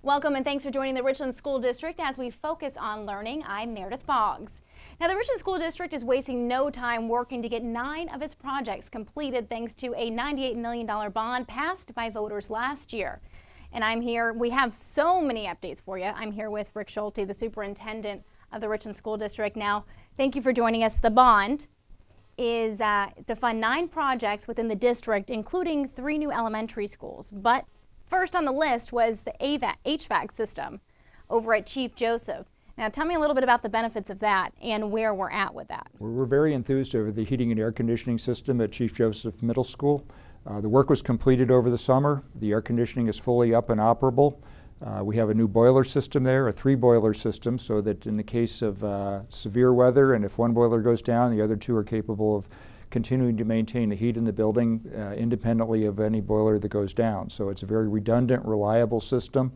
Welcome and thanks for joining the Richland School District as we focus on learning. I'm Meredith Boggs. Now, the Richland School District is wasting no time working to get 9 of its projects completed thanks to a $98 million bond passed by voters last year. And I'm here, we have so many updates for you. I'm here with Rick Schulte, the superintendent of the Richland School District. Now, thank you for joining us. The bond is to fund 9 projects within the district, including 3 new elementary schools. But first on the list was the HVAC system over at Chief Joseph. Now tell me a little bit about the benefits of that and where we're at with that. We're very enthused over the heating and air conditioning system at Chief Joseph Middle School. The work was completed over the summer. The air conditioning is fully up and operable. We have a new boiler system there, a 3-boiler system, so that in the case of severe weather and if one boiler goes down, the other 2 are capable of continuing to maintain the heat in the building independently of any boiler that goes down. So it's a very redundant, reliable system,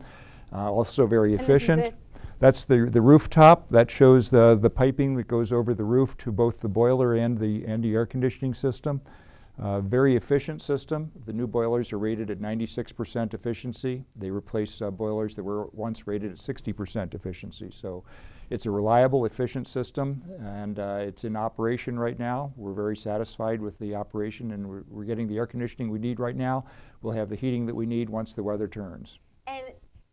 also very efficient. That's the rooftop. That shows the piping that goes over the roof to both the boiler and the air conditioning system. Very efficient system. The new boilers are rated at 96% efficiency. They replace boilers that were once rated at 60% efficiency. So it's a reliable, efficient system, and it's in operation right now. We're very satisfied with the operation, and we're getting the air conditioning we need right now. We'll have the heating that we need once the weather turns. And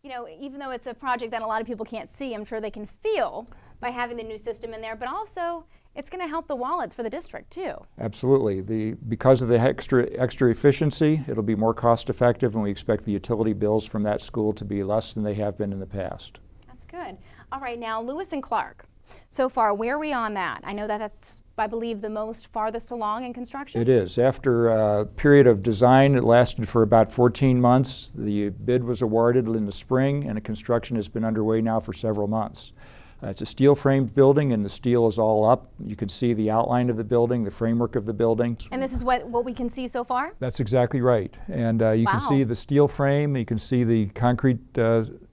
you know, even though it's a project that a lot of people can't see, I'm sure they can feel by having the new system in there, but also it's going to help the wallets for the district too. Absolutely. Because of the extra efficiency, it'll be more cost effective, and we expect the utility bills from that school to be less than they have been in the past. That's good. All right, now Lewis and Clark. So far, where are we on that? I know that that's, I believe, the most farthest along in construction? It is. After a period of design that lasted for about 14 months, the bid was awarded in the spring, and the construction has been underway now for several months. It's a steel-framed building, and the steel is all up. You can see the outline of the building, the framework of the building. And this is what we can see so far? That's exactly right. And you can see the steel frame. You can see the concrete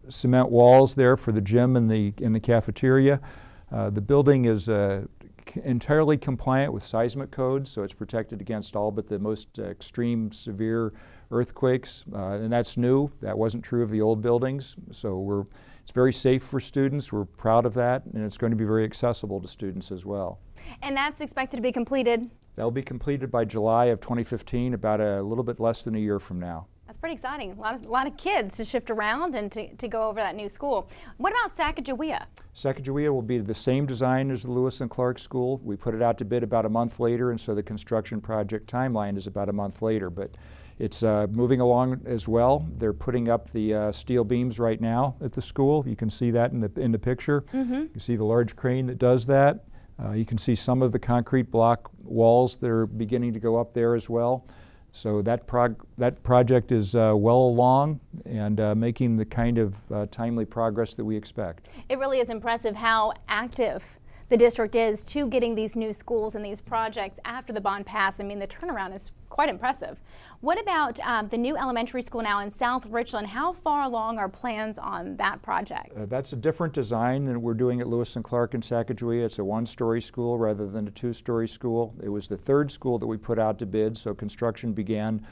cement walls there for the gym and the cafeteria. The building is entirely compliant with seismic codes, so it's protected against all but the most extreme, severe earthquakes, and that's new. That wasn't true of the old buildings, so it's very safe for students. We're proud of that, and it's going to be very accessible to students as well. And that's expected to be completed? That'll be completed by July of 2015, about a little bit less than a year from now. That's pretty exciting. A lot of kids to shift around and to go over that new school. What about Sacagawea? Sacagawea will be the same design as the Lewis and Clark School. We put it out to bid about a month later, and so the construction project timeline is about a month later. But it's moving along as well. They're putting up the steel beams right now at the school. You can see that in the picture. Mm-hmm. You can see the large crane that does that. You can see some of the concrete block walls that are beginning to go up there as well. So that project is well along and making the kind of timely progress that we expect. It really is impressive how active the district is to getting these new schools and these projects after the bond pass. I mean, the turnaround is quite impressive. What about the new elementary school now in South Richland? How far along are plans on that project? That's a different design than we're doing at Lewis and Clark in Sacagawea. It's a 1-story school rather than a 2-story school. It was the 3rd school that we put out to bid, so construction began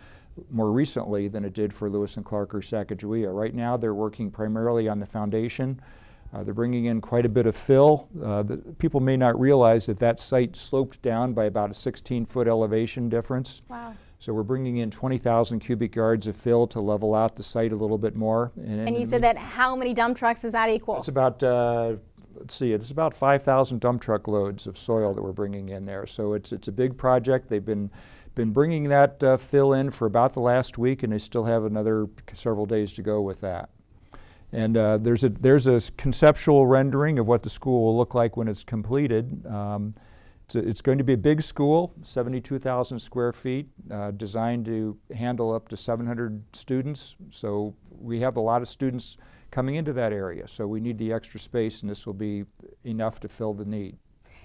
more recently than it did for Lewis and Clark or Sacagawea. Right now they're working primarily on the foundation. They're bringing in quite a bit of fill. People may not realize that site sloped down by about a 16-foot elevation difference. Wow. So we're bringing in 20,000 cubic yards of fill to level out the site a little bit more. And you said that how many dump trucks does that equal? It's about, let's see, it's about 5,000 dump truck loads of soil that we're bringing in there. So it's a big project. They've been bringing that fill in for about the last week, and they still have another several days to go with that. And there's a conceptual rendering of what the school will look like when it's completed. It's going to be a big school, 72,000 square feet, designed to handle up to 700 students. So we have a lot of students coming into that area. So we need the extra space, and this will be enough to fill the need.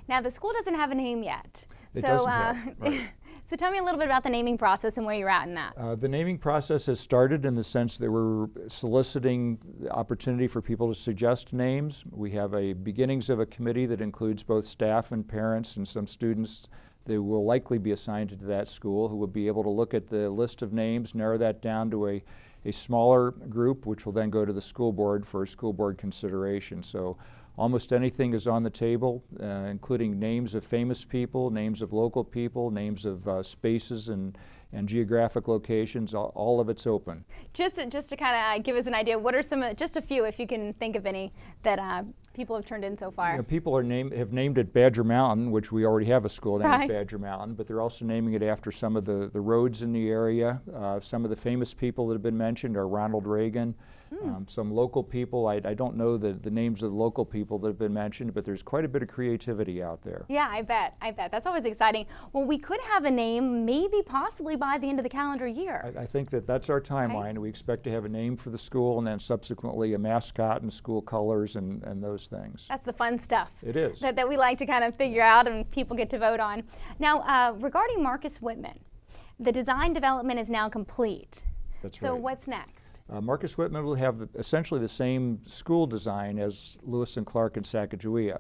Now, the school doesn't have a name yet. It doesn't yet, right. So tell me a little bit about the naming process and where you're at in that. The naming process has started in the sense that we're soliciting the opportunity for people to suggest names. We have a beginnings of a committee that includes both staff and parents and some students that will likely be assigned to that school, who will be able to look at the list of names, narrow that down to a a smaller group, which will then go to the school board for school board consideration. So almost anything is on the table, including names of famous people, names of local people, names of spaces and geographic locations. All of it's open. Just to kind of give us an idea, what are just a few, if you can think of any, that people have turned in so far? You know, people have named it Badger Mountain, which we already have a school named Right. Badger Mountain, but they're also naming it after some of the roads in the area. Some of the famous people that have been mentioned are Ronald Reagan. Some local people, I don't know the names of the local people that have been mentioned, but there's quite a bit of creativity out there. Yeah, I bet. That's always exciting. Well, we could have a name maybe possibly by the end of the calendar year. I think that's our timeline. Right. We expect to have a name for the school and then subsequently a mascot and school colors and those things. That's the fun stuff. It is. That we like to kind of figure out and people get to vote on. Now, regarding Marcus Whitman, the design development is now complete. That's So right. what's next? Marcus Whitman will have essentially the same school design as Lewis and Clark and Sacagawea,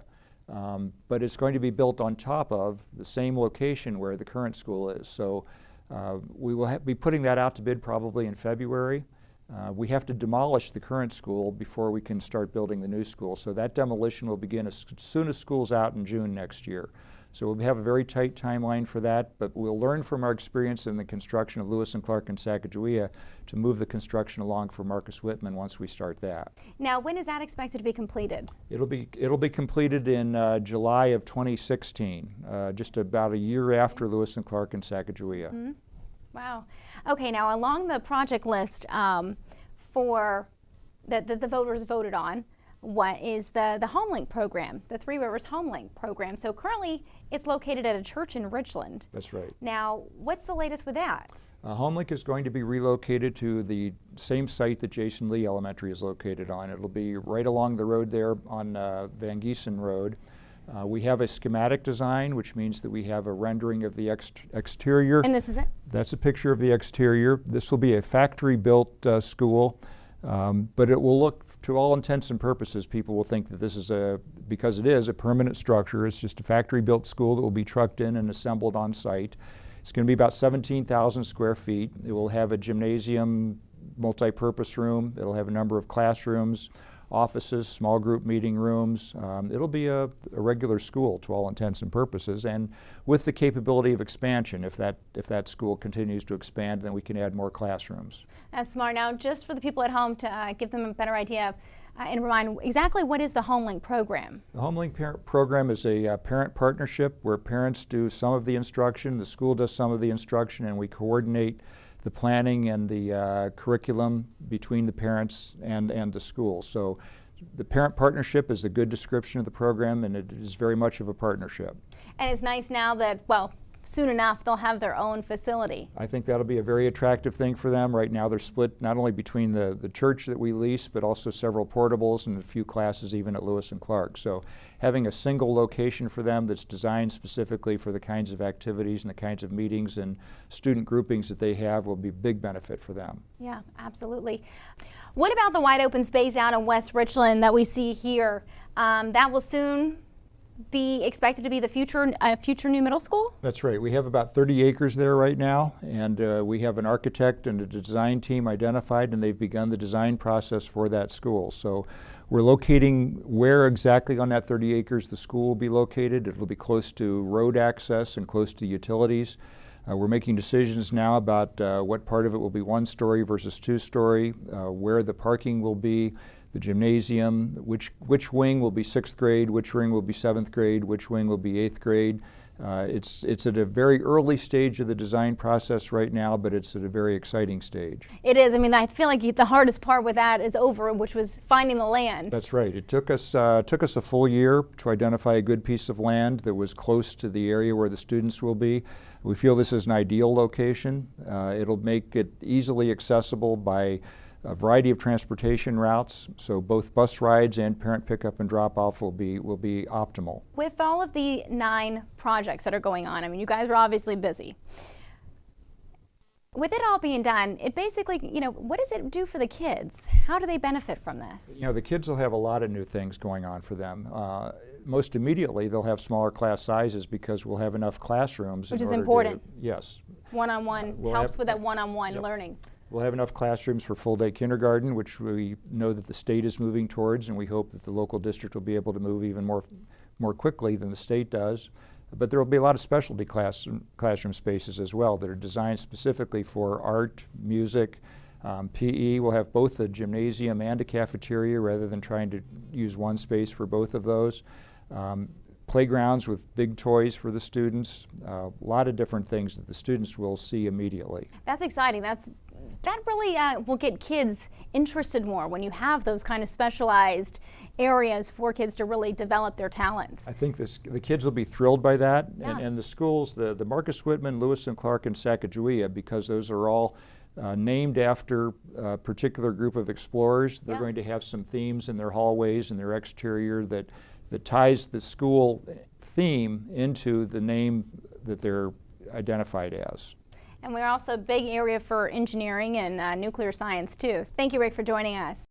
but it's going to be built on top of the same location where the current school is. So we will be putting that out to bid probably in February. We have to demolish the current school before we can start building the new school. So that demolition will begin as soon as school's out in June next year. So we'll have a very tight timeline for that, but we'll learn from our experience in the construction of Lewis and Clark and Sacagawea to move the construction along for Marcus Whitman once we start that. Now, when is that expected to be completed? It'll be completed in July of 2016, just about a year after Lewis and Clark and Sacagawea. Mm-hmm. Wow. Okay, now along the project list for that the voters voted on, what is the Homelink Program, the Three Rivers Homelink Program. So currently it's located at a church in Richland. That's right. Now, what's the latest with that? Homelink is going to be relocated to the same site that Jason Lee Elementary is located on. It'll be right along the road there on Van Giesen Road. We have a schematic design, which means that we have a rendering of the exterior. And this is it? That's a picture of the exterior. This will be a factory-built school, but it will look, to all intents and purposes, people will think that this is because it is a permanent structure. It's just a factory-built school that will be trucked in and assembled on site. It's going to be about 17,000 square feet. It will have a gymnasium, multi-purpose room. It'll have a number of classrooms, offices, small group meeting rooms. It'll be a regular school to all intents and purposes, and with the capability of expansion. If that school continues to expand, then we can add more classrooms. That's smart. Now, just for the people at home to give them a better idea and remind exactly what is the Homelink Program? The Homelink Program is a parent partnership where parents do some of the instruction, the school does some of the instruction, and we coordinate the planning and the curriculum between the parents and the school. So the parent partnership is a good description of the program, and it is very much of a partnership. And it's nice now that, well, soon enough they'll have their own facility. I think that'll be a very attractive thing for them. Right now they're split not only between the church that we lease, but also several portables and a few classes even at Lewis and Clark. So having a single location for them that's designed specifically for the kinds of activities and the kinds of meetings and student groupings that they have will be a big benefit for them. Yeah, absolutely. What about the wide open space out in West Richland that we see here? That will soon be expected to be the future new middle school? That's right. We have about 30 acres there right now, and we have an architect and a design team identified, and they've begun the design process for that school. So we're locating where exactly on that 30 acres the school will be located. It'll be close to road access and close to utilities. We're making decisions now about what part of it will be one-story versus two-story, where the parking will be, the gymnasium, which wing will be 6th grade, which wing will be 7th grade, which wing will be 8th grade. It's at a very early stage of the design process right now, but it's at a very exciting stage. It is. I mean, I feel like the hardest part with that is over, which was finding the land. That's right. It took us a full year to identify a good piece of land that was close to the area where the students will be. We feel this is an ideal location. It'll make it easily accessible by a variety of transportation routes, so both bus rides and parent pickup and drop-off will be optimal. With all of the 9 projects that are going on, I mean, you guys are obviously busy. With it all being done, it basically, what does it do for the kids? How do they benefit from this? The kids will have a lot of new things going on for them. Most immediately, they'll have smaller class sizes because we'll have enough classrooms. Which is important. Yes. One-on-one helps with that one-on-one learning. We'll have enough classrooms for full-day kindergarten, which we know that the state is moving towards, and we hope that the local district will be able to move even more quickly than the state does. But there will be a lot of specialty classroom spaces as well that are designed specifically for art, music, PE. We'll have both a gymnasium and a cafeteria rather than trying to use one space for both of those. Playgrounds with big toys for the students, a lot of different things that the students will see immediately. That's exciting. That really will get kids interested more when you have those kind of specialized areas for kids to really develop their talents. I think the kids will be thrilled by that, Yeah. and the schools, the Marcus Whitman, Lewis and Clark, and Sacagawea, because those are all named after a particular group of explorers. They're Yeah. going to have some themes in their hallways and their exterior that ties the school theme into the name that they're identified as. And we're also a big area for engineering and nuclear science too. Thank you, Rick, for joining us.